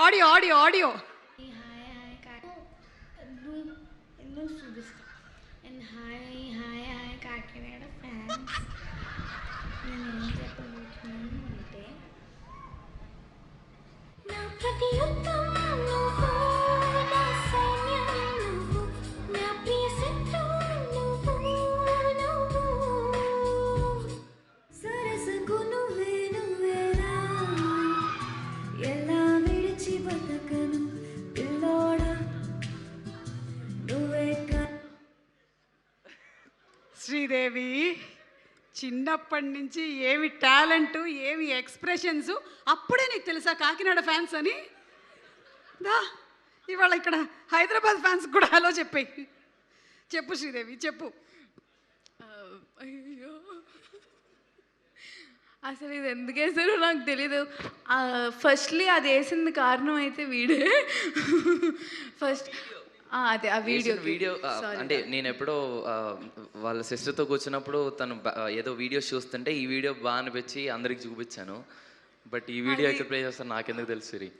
Audio audio audio. Hi hi ఎందుకు చూపిస్తా and hi hi hi Kakinada fans. నేను ఏం చెప్పబోతున్నాను అంటే నా ప్రతి యుద్ధం నువ్వు, నా సైన్యం నువ్వు, నా ప్రియ శత్రువు నువ్వు. సరసకు నువ్వేనా ఎలా విడిచి బతకను పిల్లోడా నువ్వే శ్రీదేవి చిన్నప్పటి నుంచి ఏమి టాలెంట్, ఏమి ఎక్స్ప్రెషన్స్. అప్పుడే నీకు తెలుసా కాకినాడ ఫ్యాన్స్ అని? దా ఇవాళ ఇక్కడ హైదరాబాద్ ఫ్యాన్స్ కూడా హలో చెప్పాయి. చెప్పు శ్రీదేవి చెప్పు. అయ్యో అసలు ఇది ఎందుకు వేసారో నాకు తెలీదు. ఫస్ట్లీ అది వేసింది కారణం అయితే వీడే. ఫస్ట్ అదే ఆ వీడియో అంటే నేను ఎప్పుడో వాళ్ళ సిస్టర్తో కూర్చున్నప్పుడు తను ఏదో వీడియోస్ చూస్తుంటే ఈ వీడియో బాగా అనిపించి అందరికి చూపించాను. బట్ ఈ వీడియో ఎక్కడ ప్లే చేస్తాను నాకెందుకు తెలుసు సిరి.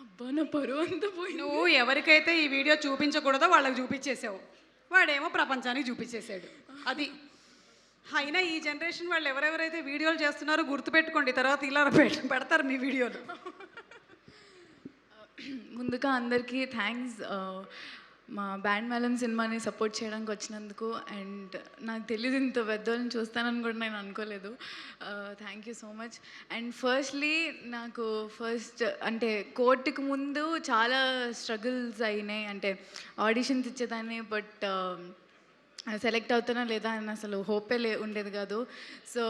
అబ్బా నా పరువు అంతా పోయి. నువ్వు ఎవరికైతే ఈ వీడియో చూపించకూడదో వాళ్ళకి చూపించేసావు, వాడేమో ప్రపంచానికి చూపించేశాడు. అది అయినా ఈ జనరేషన్ వాళ్ళు ఎవరెవరైతే వీడియోలు చేస్తున్నారో గుర్తుపెట్టుకోండి, తర్వాత ఇలా పెడతారు మీ వీడియోలు. ముందుగా అందరికీ థ్యాంక్స్ మా బ్యాండ్ మేళం సినిమాని సపోర్ట్ చేయడానికి వచ్చినందుకు. అండ్ నాకు తెలియదు ఇంత పెద్దవాళ్ళని చూస్తానని కూడా నేను అనుకోలేదు. Thank you so much. And firstly నాకు అంటే కోర్టుకు ముందు చాలా స్ట్రగుల్స్ అయినాయి. అంటే ఆడిషన్స్ ఇచ్చేదాన్ని, బట్ సెలెక్ట్ అవుతానా లేదా అని అసలు హోపే ఉండేది కాదు. సో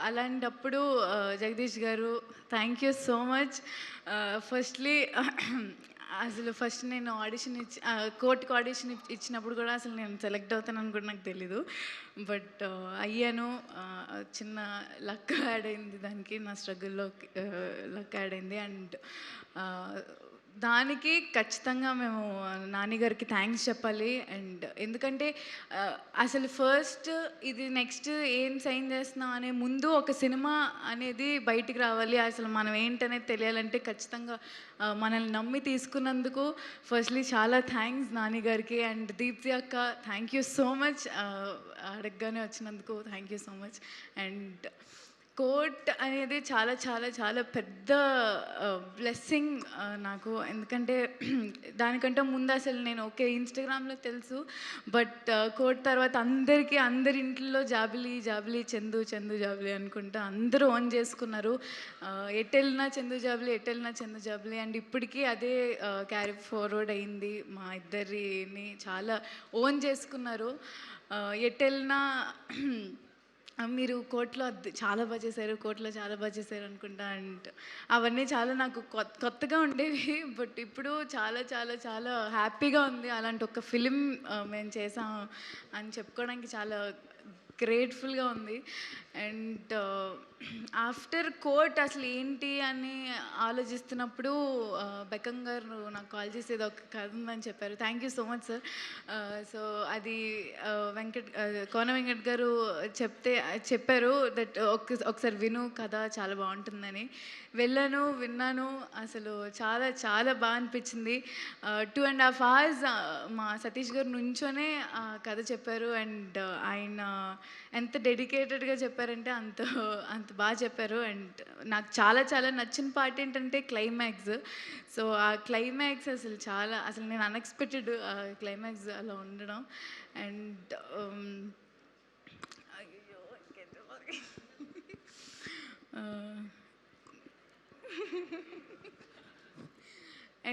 అలాంటప్పుడు జగదీష్ గారు thank you so much. Firstly అసలు ఫస్ట్ నేను ఆడిషన్ కోర్టుకు ఆడిషన్ ఇచ్చినప్పుడు కూడా అసలు నేను సెలెక్ట్ అవుతానని కూడా నాకు తెలీదు. బట్ అయ్యాను. చిన్న లక్ యాడ్ అయింది దానికి, నా స్ట్రగుల్లో లక్ యాడ్ అయింది. అండ్ దానికి ఖచ్చితంగా మేము నాన్నగారికి థ్యాంక్స్ చెప్పాలి. అండ్ ఎందుకంటే అసలు ఫస్ట్ ఇది నెక్స్ట్ ఏం సైన్ చేస్తున్నాం అనే ముందు ఒక సినిమా అనేది బయటికి రావాలి, అసలు మనం ఏంటనేది తెలియాలంటే ఖచ్చితంగా మనల్ని నమ్మి తీసుకున్నందుకు ఫస్ట్లీ చాలా థ్యాంక్స్ నాన్నగారికి. అండ్ దీప్తి అక్క థ్యాంక్ యూ సో మచ్, అడగగానే వచ్చినందుకు thank you so much. And court అనేది చాలా చాలా చాలా పెద్ద బ్లెస్సింగ్ నాకు. ఎందుకంటే దానికంటే ముందు అసలు నేను ఓకే ఇన్స్టాగ్రామ్లో తెలుసు, బట్ కోర్ట్ తర్వాత అందరి ఇంట్లో జాబిలి జాబిలి చందు చందు జాబిలి అనుకుంటా అందరూ ఓన్ చేసుకున్నారు. ఎటెళ్ళినా చందు జాబిలి, ఎటెళ్ళినా చందు జాబిలి. అండ్ ఇప్పటికీ అదే క్యారీ ఫార్వర్డ్ అయింది. మా ఇద్దరిని చాలా ఓన్ చేసుకున్నారు. ఎటెళ్ళినా మీరు కోర్టులో చాలా బాగా చేశారు, కోర్టులో చాలా బాగా చేశారు అనుకుంటా. అండ్ అవన్నీ చాలా నాకు కొత్తగా ఉండేవి, బట్ ఇప్పుడు చాలా చాలా చాలా హ్యాపీగా ఉంది. అలాంటి ఒక ఫిలిం మేము చేసాం అని చెప్పుకోవడానికి చాలా గ్రేట్ఫుల్గా ఉంది. అండ్ ఆఫ్టర్ కోర్ట్ అసలు ఏంటి అని ఆలోచిస్తున్నప్పుడు బెక్కం గారు నాకు కాల్ చేసి ఏదో ఒక కథ ఉందని చెప్పారు. Thank you so much sir. So అది కోన వెంకట్ గారు చెప్పారు దట్ ఒకసారి విను కథ చాలా బాగుంటుందని. వెళ్ళాను, విన్నాను, అసలు చాలా చాలా బాగా అనిపించింది. 2.5 hours మా సతీష్ గారు నుంచోనే కథ చెప్పారు. అండ్ ఆయన ఎంత డెడికేటెడ్గా చెప్పారంటే అంత బాగా చెప్పారు. అండ్ నాకు చాలా చాలా నచ్చిన పార్ట్ ఏంటంటే క్లైమాక్స్. సో ఆ క్లైమాక్స్ అసలు నేను అన్ఎక్స్పెక్టెడ్ క్లైమాక్స్ అలా ఉండడం. అండ్ అయ్యో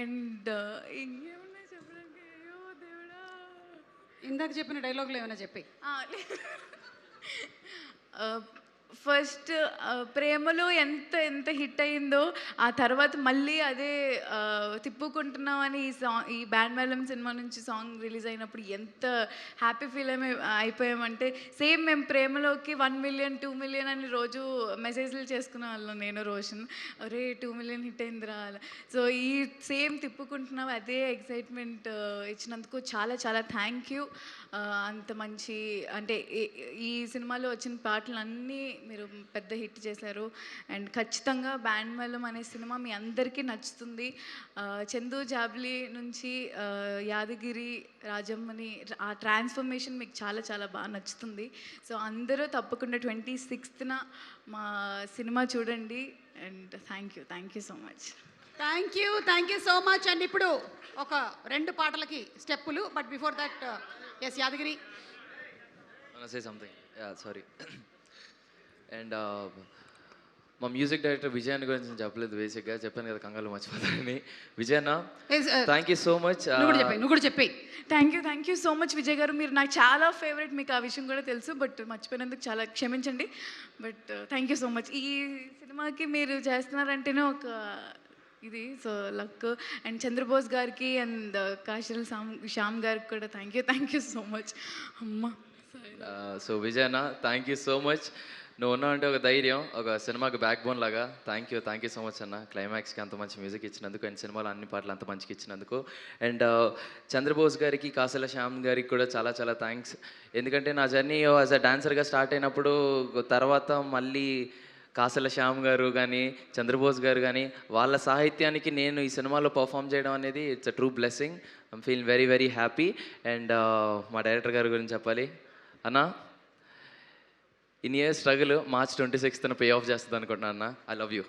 అండ్ ఇంకేమన్నా చెప్పడానికి, అయ్యో దేవుడా, ఇందాక చెప్పిన డైలాగులు ఏమైనా చెప్పి. ఫస్ట్ ప్రేమలో ఎంత ఎంత హిట్ అయిందో ఆ తర్వాత మళ్ళీ అదే తిప్పుకుంటున్నాం అని ఈ బ్యాండ్ మేళం సినిమా నుంచి సాంగ్ రిలీజ్ అయినప్పుడు ఎంత హ్యాపీ ఫీల్ అయిపోయామంటే సేమ్ మేము ప్రేమలోకి 1 million 2 million అని రోజు మెసేజ్లు చేసుకునే వాళ్ళం, నేను రోషన్. అరే 2 million హిట్ అయిందిరా అలా. సో ఈ సేమ్ తిప్పుకుంటున్నాం అదే ఎక్సైట్మెంట్ ఇచ్చినందుకు చాలా చాలా థ్యాంక్ యూ. అంత మంచి అంటే ఈ సినిమాలో వచ్చిన పాటలన్నీ మీరు పెద్ద హిట్ చేశారు. అండ్ ఖచ్చితంగా బ్యాండ్ మేళం అనే సినిమా మీ అందరికీ నచ్చుతుంది. చందు జాబ్లీ నుంచి యాదగిరి రాజమ్మని ఆ ట్రాన్స్ఫర్మేషన్ మీకు చాలా చాలా బాగా నచ్చుతుంది. సో అందరూ తప్పకుండా 26న మా సినిమా చూడండి. And thank you so much. Thank you so much. And ఇప్పుడు ఒక 2 పాటలకి స్టెప్పులు. But before that S Yadagiri say something. Sorry. And మా మ్యూజిక్ డైరెక్టర్ విజయన్ గురించి నేను చెప్పలేదు. బేసిక్గా చెప్పాను కదా కంగారు మర్చిపోతానని. విజయన్న థ్యాంక్ యూ సో మచ్. నువ్వు కూడా చెప్పేయి. Thank you so much Vijay గారు. మీరు నాకు చాలా ఫేవరెట్, మీకు ఆ విషయం కూడా తెలుసు. బట్ మర్చిపోయినందుకు చాలా క్షమించండి. But thank you so much. ఈ సినిమాకి మీరు చేస్తున్నారంటేనే ఒక ఇది సో లక్. అండ్ చంద్రబోస్ గారికి అండ్ కాశల్ శ్యామ్ గారికి కూడా థ్యాంక్ యూ సో మచ్. అమ్మ సో విజయన్న థ్యాంక్ యూ సో మచ్. నువ్వు ఉన్నావు అంటే ఒక ధైర్యం, ఒక సినిమాకి బ్యాక్ బోన్ లాగా. థ్యాంక్ యూ సో మచ్ అన్న. క్లైమాక్స్కి అంత మంచి మ్యూజిక్ ఇచ్చినందుకు అండ్ సినిమాలో అన్ని పాటలు అంత మంచిగా ఇచ్చినందుకు. అండ్ చంద్రబోస్ గారికి కాసల శ్యామ్ గారికి కూడా చాలా చాలా థ్యాంక్స్. ఎందుకంటే నా జర్నీ యాజ్ అ డాన్సర్గా స్టార్ట్ అయినప్పుడు తర్వాత మళ్ళీ కాసల శ్యామ్ గారు కానీ చంద్రబోస్ గారు కానీ వాళ్ళ సాహిత్యానికి నేను ఈ సినిమాలో పర్ఫామ్ చేయడం అనేది it's a true blessing. I'm feel very very happy. And మా డైరెక్టర్ గారి గురించి చెప్పాలి. అన్న ఇన్ ఇయర్ స్ట్రగుల్ March 26న పే ఆఫ్ చేస్తుంది అనుకుంటున్నా అన్న. I love you.